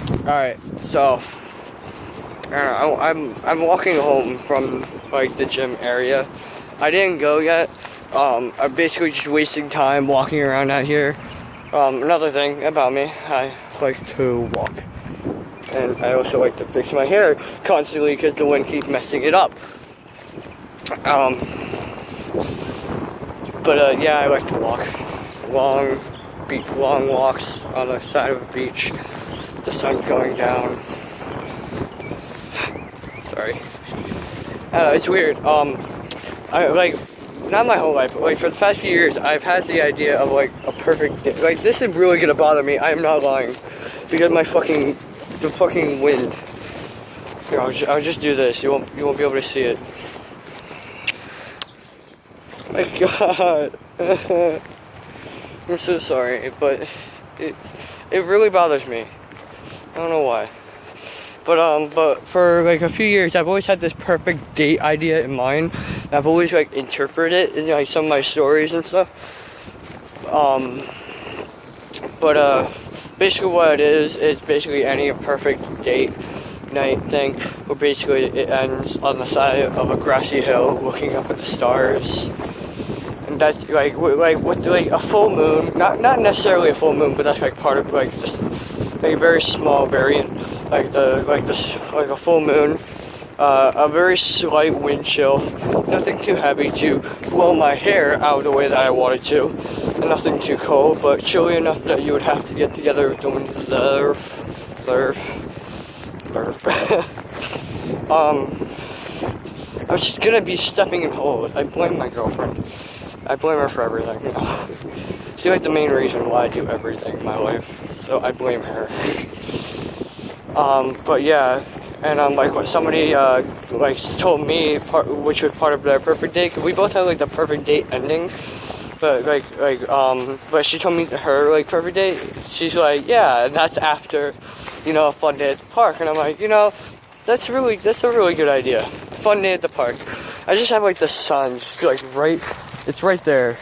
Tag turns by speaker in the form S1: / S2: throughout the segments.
S1: Alright, so I'm walking home from like the gym area. I didn't go yet. I'm basically just wasting time walking around out here. Another thing about me, I like to walk. And I also like to fix my hair constantly because the wind keeps messing it up. Yeah, I like to walk. Long walks on the side of the beach. The sun's going down. Sorry. I don't know, it's weird. I like, not my whole life, but like for the past few years, I've had the idea of like a perfect day. Like, this is really gonna bother me. I am not lying, because the fucking wind. Here, I'll just do this. You won't be able to see it. My God. I'm so sorry, but it really bothers me. I don't know why. But for like a few years, I've always had this perfect date idea in mind. I've always like interpreted it in like some of my stories and stuff. Basically what it is basically any perfect date night thing, where basically it ends on the side of a grassy hill, looking up at the stars. And that's like with like a full moon, not necessarily a full moon, but that's like part of like just like a very small variant, like a full moon, a very slight wind chill, nothing too heavy to blow my hair out of the way that I wanted to, and nothing too cold, but chilly enough that you would have to get together with the wind. I'm just gonna be stepping in holes. I blame my girlfriend. I blame her for everything. She's like the main reason why I do everything in my life. So I blame her. But yeah, and like what somebody like told me, which was part of their perfect date. Cause we both had like the perfect date ending. But but she told me her like perfect date. She's like, yeah, that's after, a fun day at the park. And I'm like, that's a really good idea. Fun day at the park. I just have like the sun just like it's right there,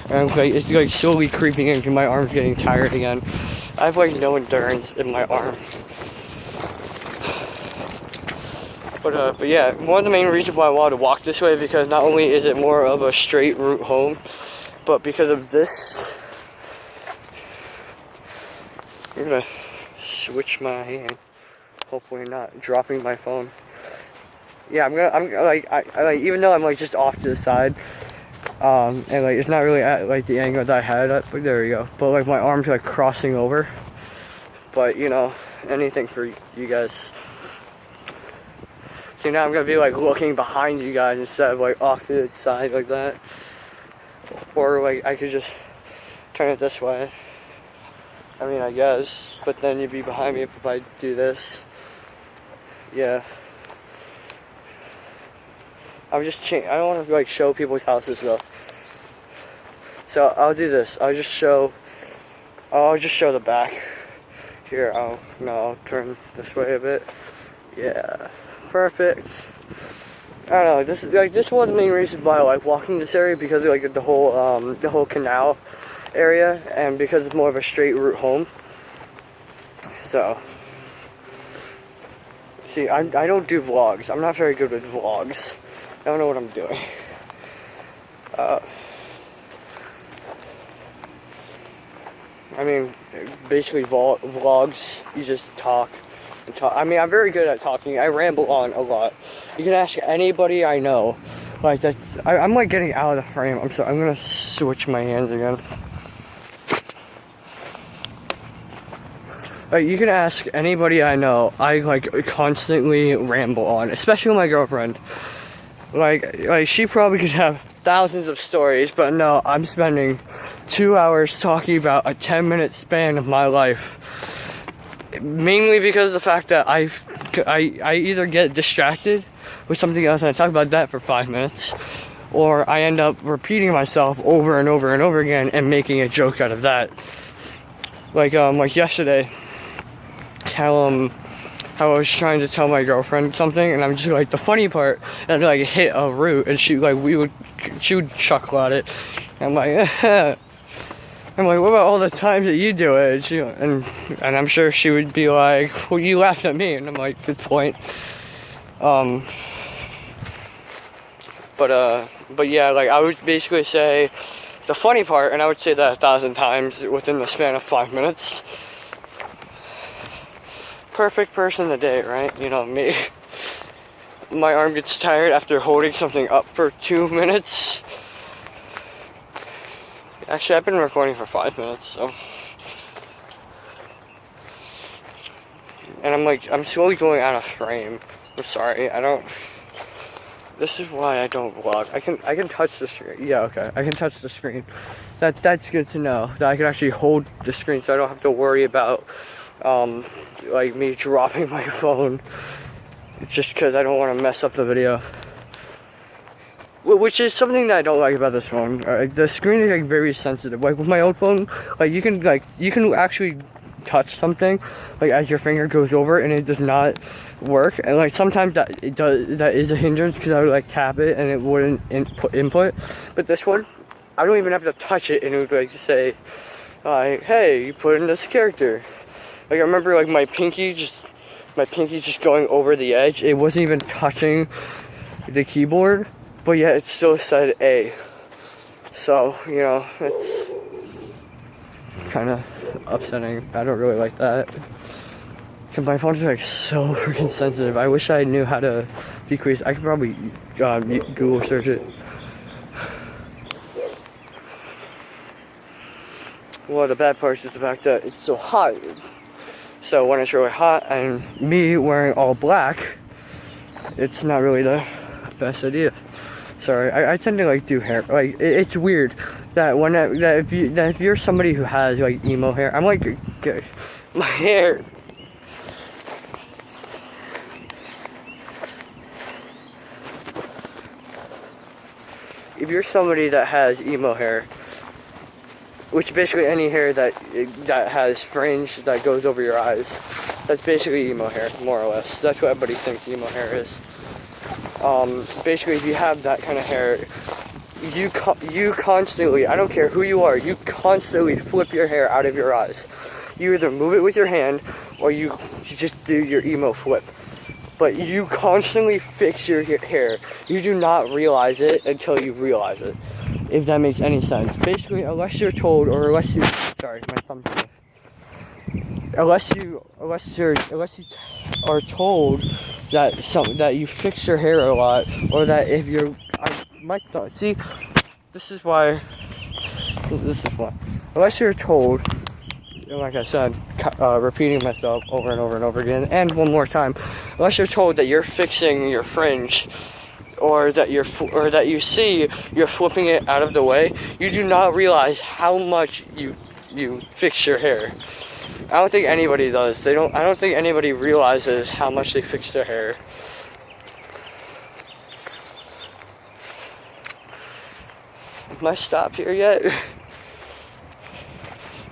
S1: and like it's like slowly creeping in because my arm's getting tired again. I have like no endurance in my arm. But yeah, one of the main reasons why I wanted to walk this way, because not only is it more of a straight route home, but because of this. I'm gonna switch my hand. Hopefully not dropping my phone. Yeah, I'm like, even though I'm like just off to the side, and like it's not really at like the angle that I had it, but there we go. But like my arms like crossing over. But anything for you guys. So now I'm gonna be like looking behind you guys instead of like off to the side like that. Or like I could just turn it this way. I mean, I guess, but then you'd be behind me if I do this. Yeah. I don't want to like show people's houses though. So I'll do this. I'll just show the back. Here, I'll turn this way a bit. Yeah. Perfect. I don't know. This is one of the main reasons why I like walking this area, because of like the whole canal area, and because it's more of a straight route home. So, see, I don't do vlogs. I'm not very good with vlogs. I don't know what I'm doing. I mean, basically vlogs, you just talk and talk. I mean, I'm very good at talking. I ramble on a lot. You can ask anybody I know. Like, I'm like getting out of the frame. I'm sorry, I'm gonna switch my hands again. Like, you can ask anybody I know. I like constantly ramble on, especially with my girlfriend. Like she probably could have thousands of stories, but no, I'm spending 2 hours talking about a 10-minute span of my life. Mainly because of the fact that I either get distracted with something else and I talk about that for 5 minutes, or I end up repeating myself over and over and over again and making a joke out of that. Like yesterday, how I was trying to tell my girlfriend something, and I'm just like, the funny part, and like hit a root, and she would chuckle at it. And I'm like, I'm like, what about all the times that you do it? And I'm sure she would be like, well, you laughed at me. And I'm like, good point. But yeah, like, I would basically say the funny part, and I would say that 1,000 times within the span of 5 minutes. Perfect person to date, right? You know, me. My arm gets tired after holding something up for 2 minutes. Actually, I've been recording for 5 minutes, so. And I'm slowly going out of frame. I'm sorry, this is why I don't vlog. I can touch the screen. Yeah, okay. I can touch the screen. That's good to know. That I can actually hold the screen so I don't have to worry about, like, me dropping my phone. Just because I don't want to mess up the video. Which is something that I don't like about this phone. The screen is, like, very sensitive. Like, with my old phone, like, you can actually touch something, like, as your finger goes over, and it does not work. And, like, sometimes that is a hindrance, because I would, like, tap it, and it wouldn't input. But this one, I don't even have to touch it, and it would, like, say, like, hey, you put in this character. Like, I remember, like, my pinky just going over the edge. It wasn't even touching the keyboard, but yet it still said A. So, you know, it's kind of upsetting. I don't really like that. Cause my phone's like so freaking sensitive. I wish I knew how to decrease. I could probably Google search it. Well, the bad part is the fact that it's so hot. So when it's really hot and me wearing all black, it's not really the best idea. Sorry, I tend to like do hair. Like it's weird that if you're somebody who has like emo hair, I'm like, my hair. If you're somebody that has emo hair, which basically any hair that has fringe that goes over your eyes, that's basically emo hair, more or less. That's what everybody thinks emo hair is. Basically, if you have that kind of hair, you constantly, I don't care who you are, you constantly flip your hair out of your eyes. You either move it with your hand, or you just do your emo flip. But you constantly fix your hair. You do not realize it until you realize it. If that makes any sense. Basically, unless you're told, or unless you, sorry, my thumb's off. Unless you are told that you fix your hair a lot, or that if you're, see, this is why, unless you're told, like I said, repeating myself over and over and over again, and one more time, unless you're told that you're fixing your fringe, or that you see you're flipping it out of the way, you do not realize how much you fix your hair. I don't think anybody does. I don't think anybody realizes how much they fix their hair. Am I stopped here yet?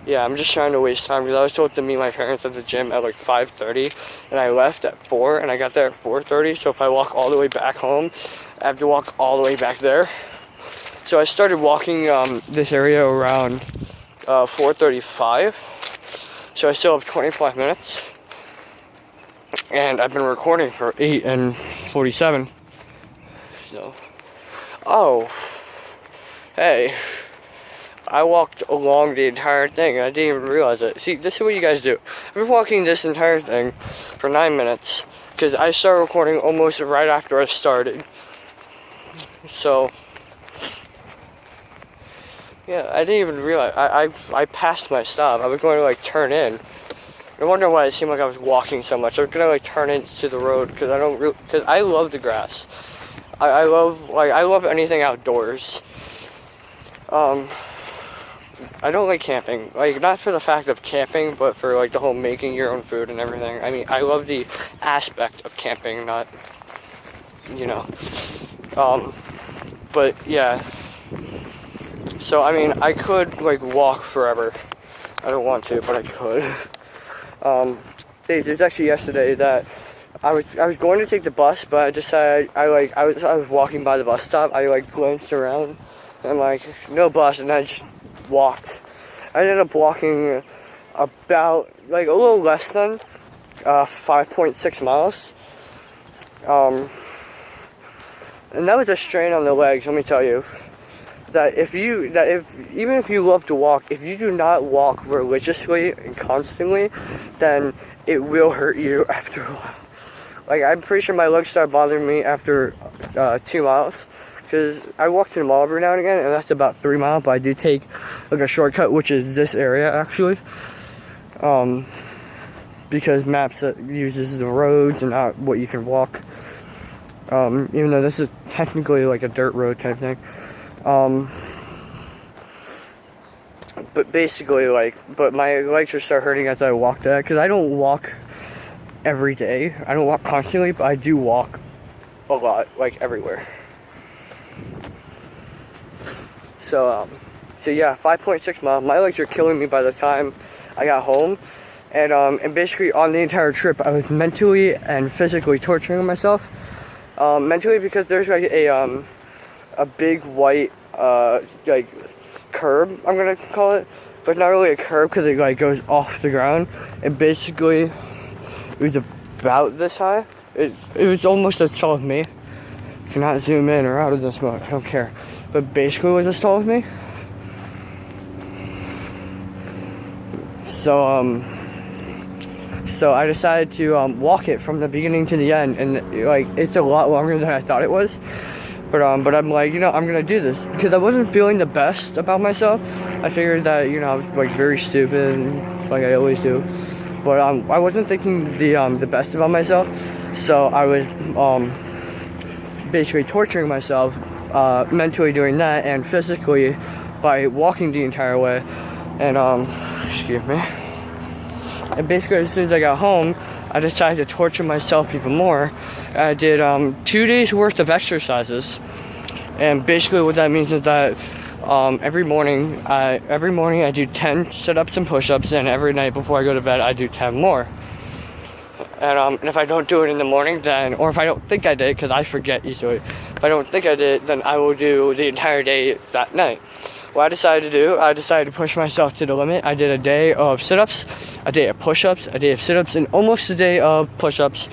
S1: Yeah, I'm just trying to waste time because I was told to meet my parents at the gym at like 5:30, and I left at 4, and I got there at 4:30. So if I walk all the way back home, I have to walk all the way back there. So I started walking this area around 4:35. So I still have 25 minutes, and I've been recording for 8:47. So, oh, hey. I walked along the entire thing, and I didn't even realize it. See, this is what you guys do. I've been walking this entire thing for 9 minutes, because I started recording almost right after I started. So, yeah, I didn't even realize. I passed my stop. I was going to, like, turn in. I wonder why it seemed like I was walking so much. I was going to, like, turn into the road, because I love the grass. I love anything outdoors. I don't like camping, like, not for the fact of camping, but for, like, the whole making your own food and everything. I mean, I love the aspect of camping, not, you know, but, yeah, so, I mean, I could, like, walk forever. I don't want to, but I could. There's actually yesterday that I was going to take the bus, but I decided, I was walking by the bus stop, I, like, glanced around, and, like, no bus, and I just walked. I ended up walking about, like, a little less than 5.6 miles. And that was a strain on the legs, let me tell you. Even if you love to walk, if you do not walk religiously and constantly, then it will hurt you after a while. Like, I'm pretty sure my legs started bothering me after 2 miles. Because I walk to the mall every now and again, and that's about 3 miles, but I do take like a shortcut, which is this area actually. Because maps uses the roads and not what you can walk. Even though this is technically like a dirt road type thing. But basically, but my legs would start hurting as I walked that, because I don't walk every day. I don't walk constantly, but I do walk a lot, like everywhere. So yeah, 5.6 miles. My legs are killing me by the time I got home. And basically on the entire trip, I was mentally and physically torturing myself. Mentally because there's like a big white, like, curb, I'm gonna call it. But not really a curb because it like goes off the ground. And basically, it was about this high. It was almost as tall as me. Cannot zoom in or out of this mode, I don't care. But basically it was as tall as me. So I decided to walk it from the beginning to the end, and like it's a lot longer than I thought it was. But I'm like, I'm gonna do this because I wasn't feeling the best about myself. I figured that I was like very stupid, like I always do. But I wasn't thinking the best about myself. So I was basically torturing myself, mentally doing that, and physically by walking the entire way. And excuse me. And basically, as soon as I got home, I decided to torture myself even more. I did 2 days worth of exercises, and basically what that means is that every morning I do 10 sit-ups and push-ups, and every night before I go to bed I do 10 more. And if I don't do it in the morning, then, or if I don't think I did, because I forget easily, if I don't think I did, then I will do the entire day that night. What I decided to do, I decided to push myself to the limit. I did a day of sit-ups, a day of push-ups, a day of sit-ups, and almost a day of push-ups.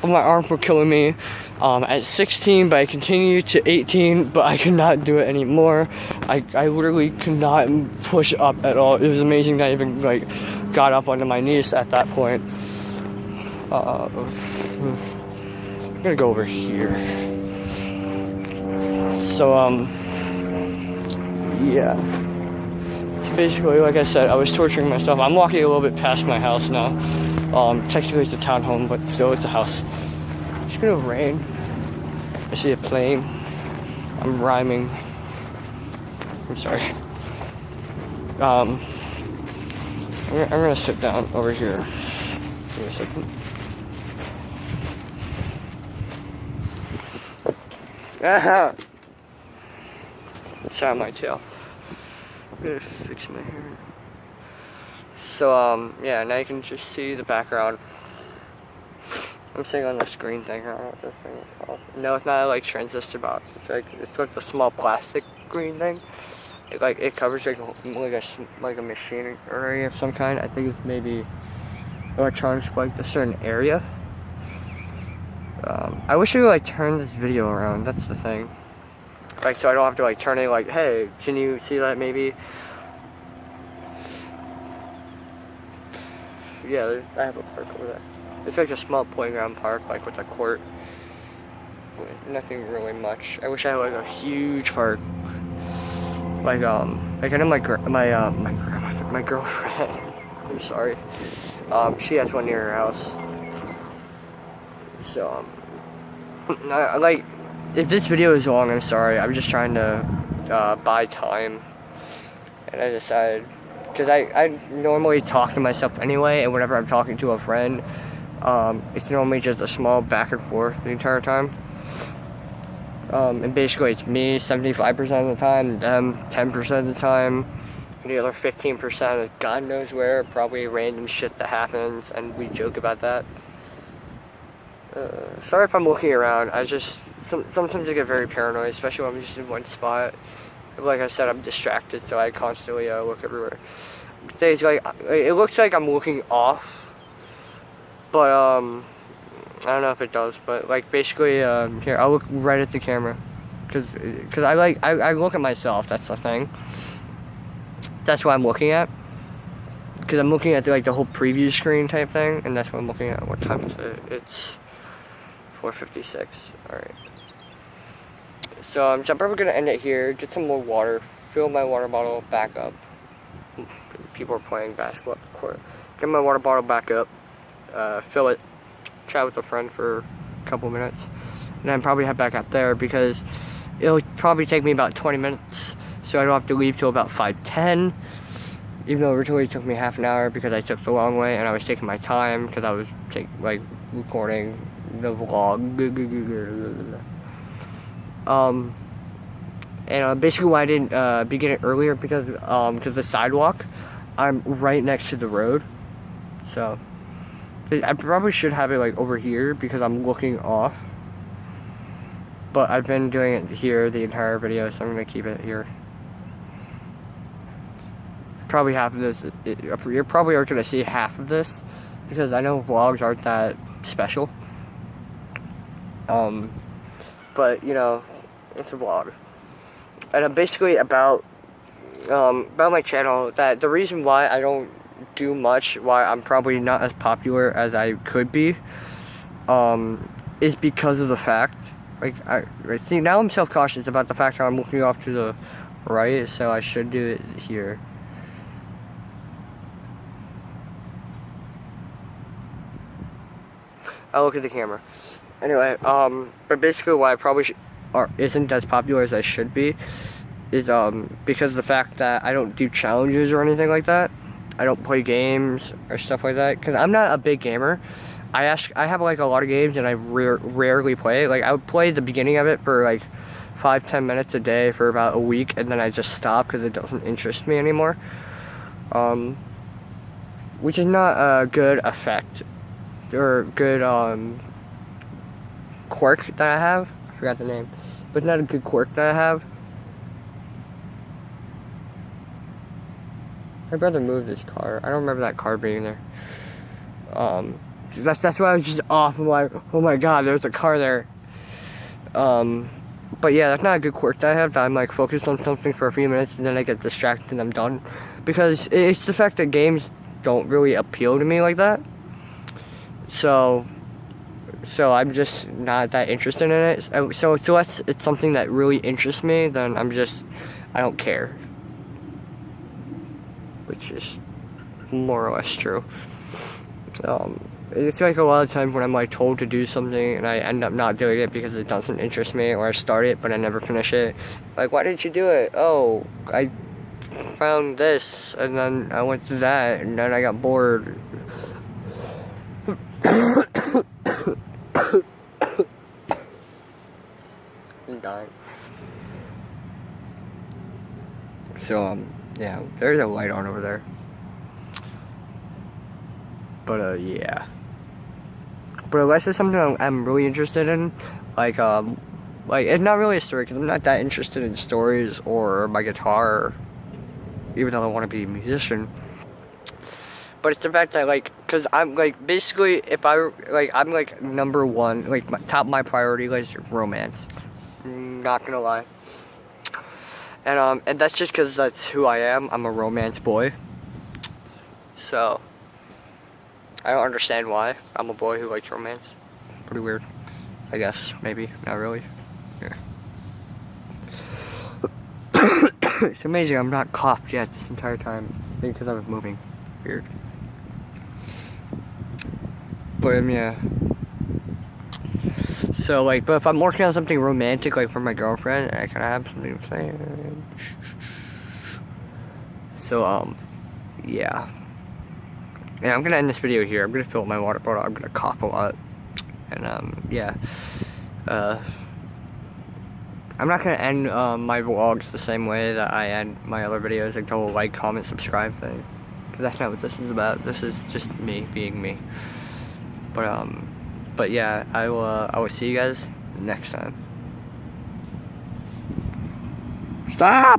S1: But my arms were killing me at 16, but I continued to 18, but I could not do it anymore. I literally could not push up at all. It was amazing that I even like got up onto my knees at that point. I'm gonna go over here. So yeah. Basically, like I said, I was torturing myself. I'm walking a little bit past my house now. Technically it's a townhome, but still it's a house. It's gonna rain. I see a plane. I'm rhyming. I'm sorry. I'm gonna sit down over here. Give me a second. Sorry on my tail. I'm gonna fix my hair. So yeah, now you can just see the background. I'm sitting on the screen thing. I don't know what this thing is called. No, it's not like transistor box. It's like the small plastic green thing. It covers like a machinery of some kind. I think it's maybe electronics for like a certain area. I wish I could like turn this video around. That's the thing. Like, so I don't have to like turn it like, hey, can you see that maybe? Yeah, I have a park over there. It's like a small playground park, like with a court. Nothing really much. I wish I had like a huge park. Like I know my grandmother, my girlfriend. I'm sorry. She has one near her house. So like, if this video is long, I'm sorry. I'm just trying to buy time, and I decided, because I normally talk to myself anyway, and whenever I'm talking to a friend, it's normally just a small back and forth the entire time. And basically it's me 75% of the time, them 10% of the time, and the other 15% is God knows where, probably random shit that happens, and we joke about that. Sorry if I'm looking around. I just sometimes I get very paranoid, especially when I'm just in one spot. Like I said, I'm distracted, so I constantly look everywhere. there's like, it looks like I'm looking off, but I don't know if it does, but like basically here, I'll look right at the camera, cause I look at myself. That's the thing. That's what I'm looking at, cause I'm looking at like the whole preview screen type thing, and that's what I'm looking at. What time is it? It's 4:56. All right. So I'm probably gonna end it here. Get some more water. Fill my water bottle back up. People are playing basketball at the court. Get my water bottle back up. Fill it. Chat with a friend for a couple minutes, and then probably head back out there because it'll probably take me about 20 minutes, so I don't have to leave till about 5:10. Even though originally it took me half an hour because I took the long way and I was taking my time because I was recording the vlog. Basically why I didn't begin it earlier because the sidewalk, I'm right next to the road, so I probably should have it like over here because I'm looking off, but I've been doing it here the entire video, so I'm gonna keep it here. Probably half of this, you're probably are gonna see half of this because I know vlogs aren't that special, but you know, it's a vlog. And basically about my channel, that the reason why I don't do much, why I'm probably not as popular as I could be, is because of the fact, see, now I'm self-conscious about the fact that I'm looking off to the right, so I should do it here. I'll look at the camera. Anyway, but basically why I probably isn't as popular as I should be is because of the fact that I don't do challenges or anything like that. I don't play games or stuff like that because I'm not a big gamer. I have like a lot of games and I rarely play. Like I would play the beginning of it for like 5-10 minutes a day for about a week, and then I just stop because it doesn't interest me anymore. Which is not a good effect or good quirk that I have. I forgot the name, but it's not a good quirk that I have. My brother moved his car. I don't remember that car being there. That's why I was just off. I'm like, oh my god, there's a car there. But yeah, that's not a good quirk that I have, that I'm like focused on something for a few minutes and then I get distracted and I'm done. Because it's the fact that games don't really appeal to me like that. So I'm just not that interested in it. So unless it's something that really interests me, then I don't care. Which is more or less true. It's like a lot of times when I'm like told to do something and I end up not doing it because it doesn't interest me, or I start it but I never finish it. Like, why didn't you do it? Oh, I found this and then I went to that and then I got bored. I'm dying. So yeah, there's a light on over there. But yeah. But unless it's something I'm really interested in, like it's not really a story because I'm not that interested in stories or my guitar, even though I want to be a musician. But it's the fact that cause I'm basically I'm number one, my priority list is romance. Not gonna lie. And that's just because that's who I am. I'm a romance boy. So I don't understand why I'm a boy who likes romance. Pretty weird, I guess. Maybe, not really. Yeah. It's amazing I'm not coughed yet this entire time. I think because I was moving. Weird. But yeah. So but if I'm working on something romantic, for my girlfriend, I kind of have something to say. So yeah. And I'm gonna end this video here. I'm gonna fill up my water bottle. I'm gonna cough a lot. And yeah. I'm not gonna end my vlogs the same way that I end my other videos, like the whole like, comment, subscribe thing. Cause that's not what this is about. This is just me being me. But yeah, I will see you guys next time. Stop!